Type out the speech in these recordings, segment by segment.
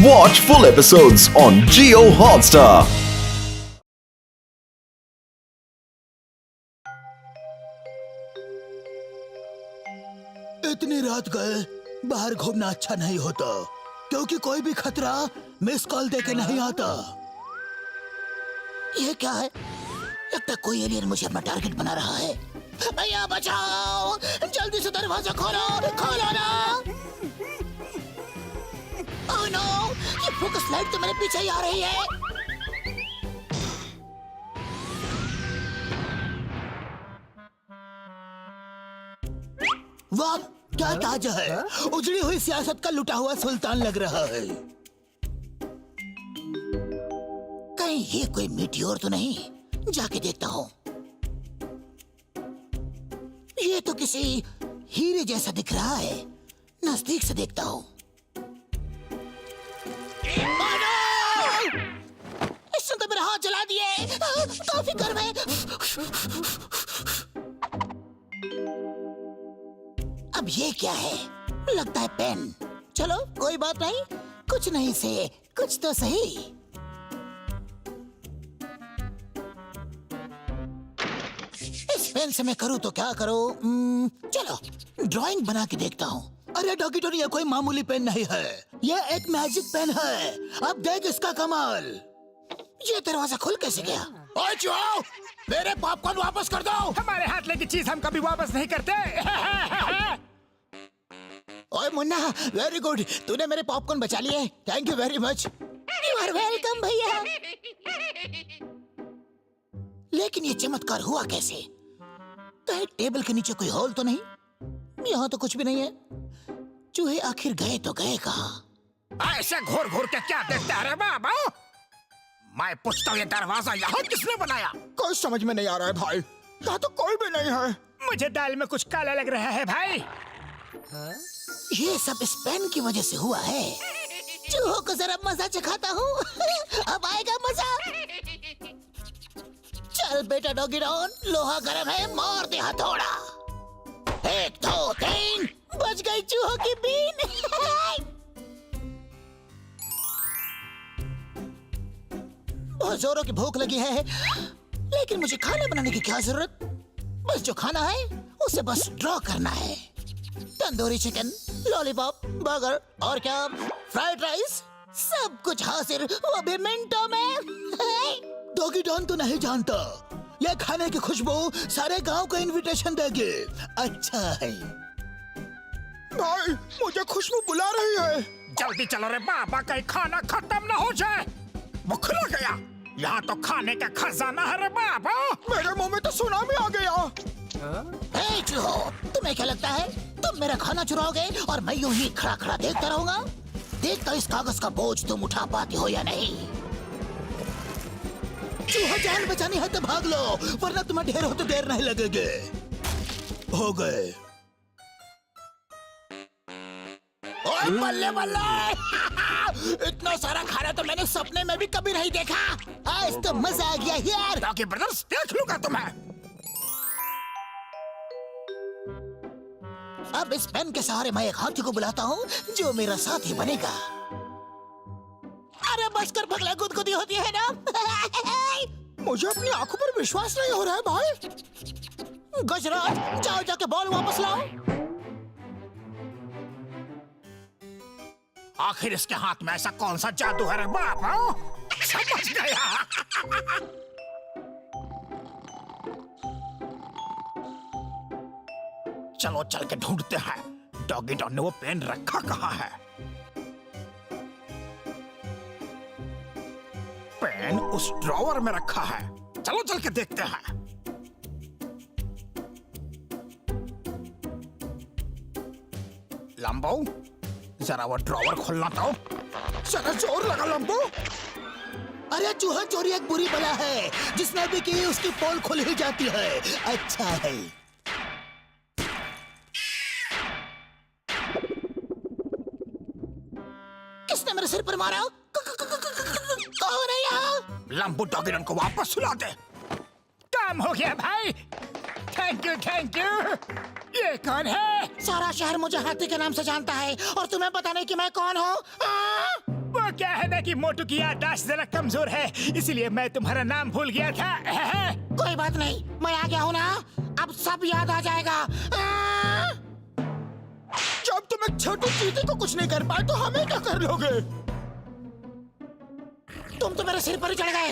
Watch full episodes on Jio Hotstar. इतनी रात गए बाहर घूमना अच्छा नहीं होता, क्योंकि कोई भी खतरा मिस कॉल देके नहीं आता। ये क्या है? लगता है कोई एलियन मुझे अपना टारगेट बना रहा है। भैया बचाओ, जल्दी से दरवाजा खोलो, खोलो ना। ओह नो, ये फोकस लाइट तो मेरे पीछे ही आ रही है। वाह, क्या ताजा है। उजड़ी हुई सियासत का लुटा हुआ सुल्तान लग रहा है। कहीं ये कोई मीटियोर तो नहीं? जाके देखता हूँ। ये तो किसी हीरे जैसा दिख रहा है। नजदीक से देखता हूँ। इसने तो मेरा हाथ जला दिए। काफी गर्म है। अब ये क्या है? लगता है पेन। चलो कोई बात नहीं, कुछ नहीं से कुछ तो सही। इस पेन से मैं करूँ तो क्या करूँ? चलो ड्राइंग बना के देखता हूँ। अरे डॉगी टोनी, ये कोई मामूली पेन नहीं है, ये एक मैजिक पेन है। अब देख इसका कमाल। ये दरवाजा खुल कैसे गया? ओए चूहो, मेरे पॉपकॉर्न वापस कर दो। हमारे हाथ लगी चीज हम कभी वापस नहीं करते। ओए मुन्ना, वेरी गुड, तूने मेरे पॉपकॉर्न बचा लिए। Thank you very much. You are welcome भैया। लेकिन ये चमत्कार हुआ कैसे? कहीं टेबल के नीचे कोई होल तो नहीं? यहाँ तो कुछ भी नहीं है। चूहे आखिर गए तो गए कहाँ? ऐसे घूर घूर के क्या देखते रे बाबा? मैं पूछता हूँ, ये दरवाजा यहाँ किसने बनाया? कोई समझ में नहीं आ रहा है भाई। यहाँ तो कोई भी नहीं है। मुझे दाल में कुछ काला लग रहा है भाई। ये सब इस पेन की वजह से हुआ है। चूहों को जरा मजा चखाता हूँ। अब आएगा मजा। चल बेटा डॉगी डॉन, लोहा गरम है, मार दे हथौड़ा। 1 2 3, बच गई चूहों की बीन। बहुत जोरों की भूख लगी है, लेकिन मुझे खाना बनाने की क्या जरूरत? बस जो खाना है उसे बस ड्रॉ करना है। तंदूरी चिकन, लॉलीपॉप, बर्गर और क्या, फ्राइड राइस, सब कुछ हासिल, वो भी मिनटों में। डॉगी डॉन तो नहीं जानता, ये खाने की खुशबू सारे गांव को इनविटेशन देगी। अच्छा है भाई, मुझे खुशबू बुला रही है। जल्दी चलो रे बाबा, कहीं खाना खत्म ना हो जाए। भूख लग गया। यहाँ तो खाने का खजाना है रे बाबा। मेरे मुंह में तो सुनामी आ गया। हे चूहो, तुम्हें क्या लगता है तुम मेरा खाना चुराओगे और मैं यूं ही खड़ा खड़ा देखता रहूंगा? देखता इस कागज का बोझ तुम उठा पाते हो या नहीं। चूहा, जान बचानी है तो भाग लो, वरना तुम्हें ढेर होते देर नहीं लगेगे। हो गए। ओए बल्ले बल्ले। इतना सारा खाना तो मैंने सपने में भी कभी नहीं देखा। आज तो मजा आ गया यार। डॉगी ब्रदर्स, देख लूंगा तुम्हें। अब इस पेन के सहारे मैं एक हाथी को बुलाता हूँ जो मेरा साथी बनेगा। अरे बस कर पगला, गुदगुदी होती है ना। मुझे अपनी आंखों पर विश्वास नहीं हो रहा है भाई। गजराज, जाओ जाके बॉल वापस लाओ। आखिर इसके हाथ में ऐसा कौन सा जादू है रे बाबा? समझ गया। चलो चल के ढूंढते हैं, डॉगी डॉन ने वो पेन रखा कहाँ है? पेन उस ड्रॉवर में रखा है। चलो चल के देखते हैं। लंबो, जरा वो ड्रॉवर खोलना तो। जरा जोर लगा लंबो। अरे चूहा चोरी एक बुरी बला है, जिसने भी की उसकी पोल खुल ही जाती है। अच्छा है। किसने मेरे सिर पर मारा? कौन है यहाँ? लंबू डॉगी डॉन को वापस सुला दे। काम हो गया भाई। Thank you thank you. ये कौन है? सारा शहर मुझे हाथी के नाम से जानता है और तुम्हें पता नहीं कि मैं कौन हूँ। वो वो क्या है ना कि मोटू की याददाश्त जरा कमजोर है, इसलिए मैं तुम्हारा नाम भूल गया था। कोई बात नहीं, मैं आ गया हूँ ना, अब सब याद आ जाएगा। जब तुम एक छोटी चीटी को कुछ नहीं कर पाए तो हमें क्या कर लोगे? तुम तो मेरे सिर पर ही चढ़ गए।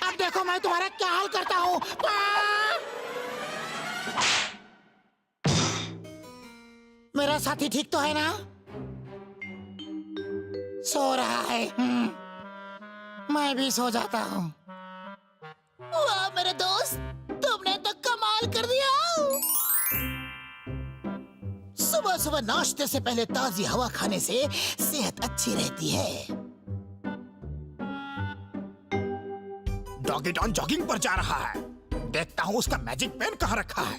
अब देखो मैं तुम्हारा क्या हाल करता हूँ। मेरा साथी ठीक तो है ना? सो रहा है। मैं भी सो जाता हूँ। वाह मेरे दोस्त, तुमने तो कमाल कर दिया। सुबह सुबह नाश्ते से पहले ताजी हवा खाने से सेहत अच्छी रहती है। डॉगी डॉन जॉगिंग पर जा रहा है, देखता हूँ उसका मैजिक पेन कहाँ रखा है।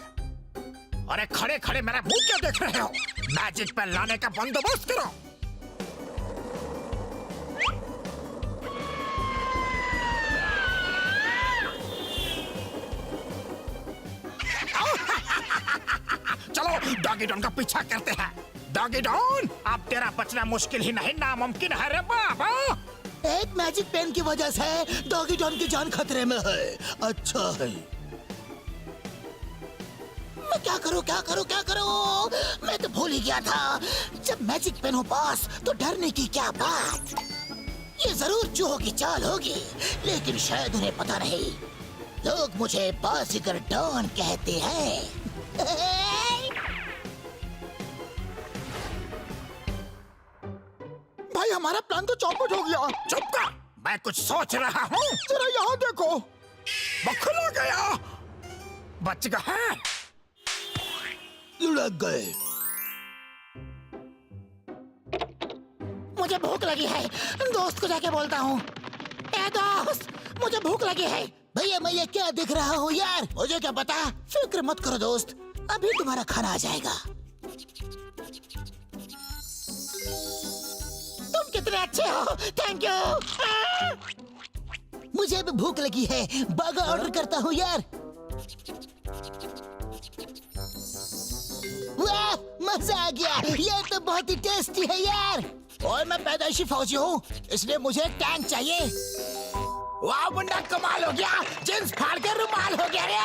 अरे खड़े खड़े मेरा मुंह क्या देख रहे हो? मैजिक पेन लाने का बंदोबस्त करो। चलो डॉगी डॉन का पीछा करते हैं। डॉगी डॉन, अब तेरा बचना मुश्किल ही नहीं नामुमकिन है रे बाबा। एक मैजिक पेन की वजह से डॉगी डॉन की जान खतरे में है। अच्छा है। मैं क्या करूं क्या करूं क्या करूं? मैं तो भूल ही गया था, जब मैजिक पेन हो पास तो डरने की क्या बात। ये जरूर चूहों की चाल होगी, लेकिन शायद उन्हें पता नहीं। लोग मुझे बाजीगर डॉन कहते हैं। भाई हमारा प्लान तो चौपट हो गया। चुप कर, मैं कुछ सोच रहा हूँ। जरा यहाँ देखो। वो खुला गया। बच गया। लुढ़क गए। मुझे भूख लगी है, दोस्त को जाके बोलता हूँ। ए दोस्त, मुझे भूख लगी है। भैया मैं ये क्या दिख रहा हूँ यार? मुझे क्या पता। फिक्र मत करो दोस्त, अभी तुम्हारा खाना आ जाएगा। तुम कितने अच्छे हो, थैंक यू। मुझे भी भूख लगी है, बर्गर ऑर्डर करता हूँ यार। वाह मजा आ गया, ये तो बहुत ही टेस्टी है यार। और मैं पैदाइशी फौजी हूँ, इसलिए मुझे टैंक चाहिए। वाह मुंडा कमाल हो गया, जींस फाड़ के रुमाल हो गया रे।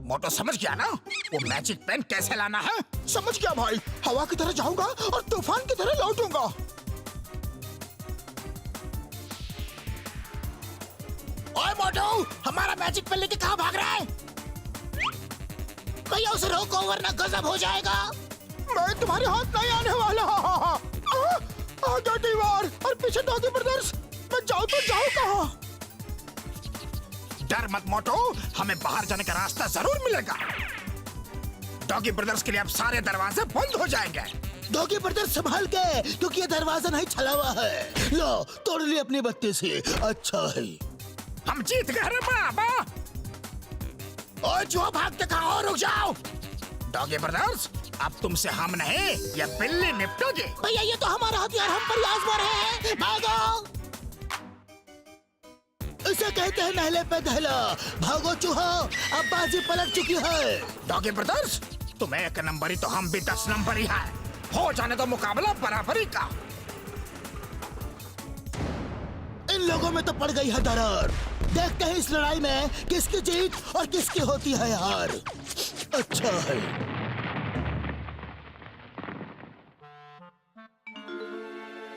मोटो समझ गया ना वो मैजिक पेन कैसे लाना है? समझ गया भाई, हवा की तरह जाऊंगा और तूफान की तरह लौटूंगा। ओए मोटो, हमारा मैजिक पेन लेके कहाँ भाग रहा है? भैया उसे रोको वरना गजब हो जाएगा। मैं तुम्हारे हाथ नहीं आने वाला। आगे दीवार और पीछे डॉगी ब्रदर्स। मैं जाऊँ तो जाऊँ कहाँ? डर मत मोटो, हमें बाहर जाने का रास्ता जरूर मिलेगा। डॉगी ब्रदर्स के लिए अब सारे दरवाजे बंद हो जाएंगे। डॉगी ब्रदर्स संभाल के, क्योंकि ये दरवाजा नहीं छला हुआ है। लो तोड़ ली अपनी बत्ती से। अच्छा है, हम जीत गए रे बाबा। और जो भागते कहाँ हो, रुक जाओ। डॉगी ब्रदर्स, अब तुमसे हम नहीं, ये बिल्ली निपटोगी। भैया ये तो हमारा हथियार हम पर ही आजमा रहे हैं। भागो, इसे कहते हैं नहले पे दहला। भागो चूहा, अब बाजी पलट चुकी है। डॉगी ब्रदर्स, तुम 1 नंबरी तो हम भी 10 नंबरी है। हो जाने दो मुकाबला बराबरी का। इन लोगों में तो पड़ गई है दरार। देखते हैं इस लड़ाई में किसकी जीत और किसकी होती है हार। अच्छा है,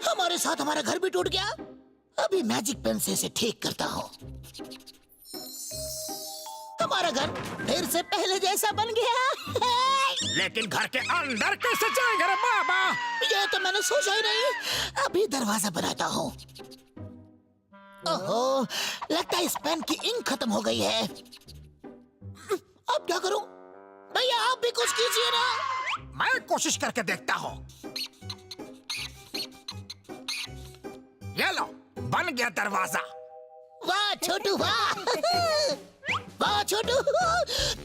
हमारे साथ हमारा घर भी टूट गया। अभी मैजिक पेन से इसे ठीक करता हूँ। हमारा घर फिर से पहले जैसा बन गया। लेकिन घर के अंदर कैसे जाएंगे रे बाबा? ये तो मैंने सोचा ही नहीं। अभी दरवाजा बनाता हूँ। ओहो, लगता है इस पेन की इंक खत्म हो गई है। अब क्या करूं? भैया आप भी कुछ कीजिए ना। मैं कोशिश करके देखता हूँ। ये लो, बन गया दरवाजा। वाह छोटू वाह। वाह छोटू,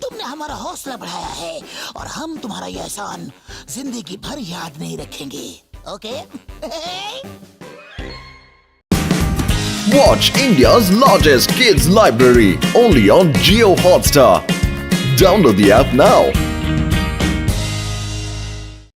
तुमने हमारा हौसला बढ़ाया है और हम तुम्हारा ये एहसान जिंदगी भर याद नहीं रखेंगे। Okay? Watch India's largest kids library only on Jio Hotstar. Download the app now.